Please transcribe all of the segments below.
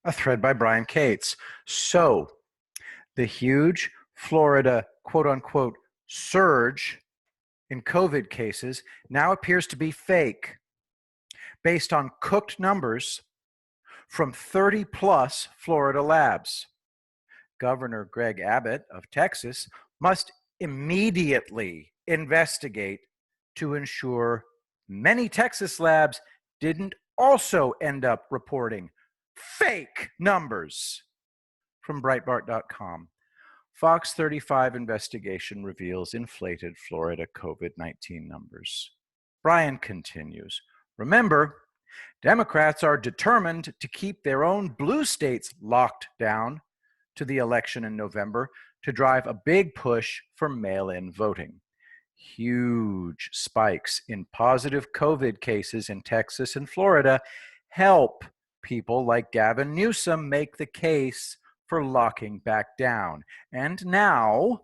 A thread by Brian Cates. So, the huge Florida quote unquote surge in COVID cases now appears to be fake, based on cooked numbers from 30 plus Florida labs. Governor Greg Abbott of Texas must immediately investigate to ensure many Texas labs didn't also end up reporting fake numbers. From Breitbart.com. Fox 35 investigation reveals inflated Florida COVID-19 numbers. Brian continues. Remember, Democrats are determined to keep their own blue states locked down to the election in November to drive a big push for mail-in voting. Huge spikes in positive COVID cases in Texas and Florida help people like Gavin Newsom make the case for locking back down. And now,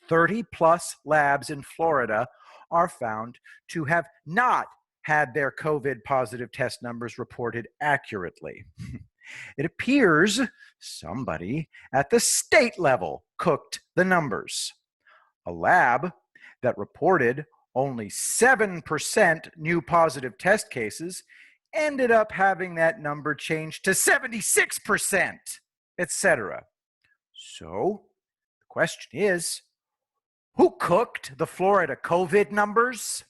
30 plus labs in Florida are found to have not had their COVID positive test numbers reported accurately. It appears somebody at the state level cooked the numbers. A lab that reported only 7% new positive test cases ended up having that number changed to 76%, etc. So the question is, who cooked the Florida COVID numbers?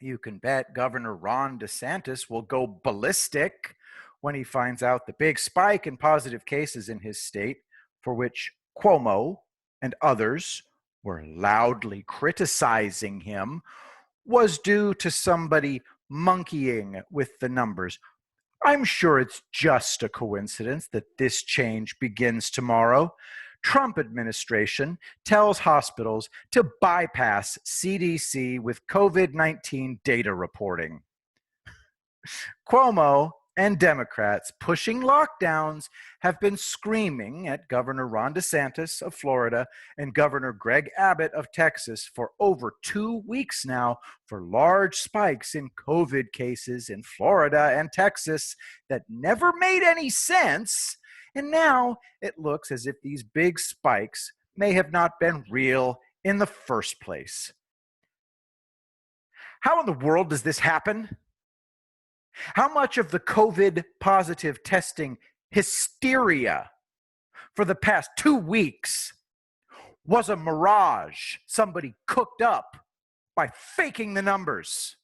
You can bet Governor Ron DeSantis will go ballistic when he finds out the big spike in positive cases in his state, for which Cuomo and others were loudly criticizing him, was due to somebody monkeying with the numbers. I'm sure it's just a coincidence that this change begins tomorrow. Trump administration tells hospitals to bypass CDC with COVID-19 data reporting. Cuomo and Democrats pushing lockdowns have been screaming at Governor Ron DeSantis of Florida and Governor Greg Abbott of Texas for over 2 weeks now for large spikes in COVID cases in Florida and Texas that never made any sense. And now it looks as if these big spikes may have not been real in the first place. How in the world does this happen? How much of the COVID positive testing hysteria for the past 2 weeks was a mirage somebody cooked up by faking the numbers?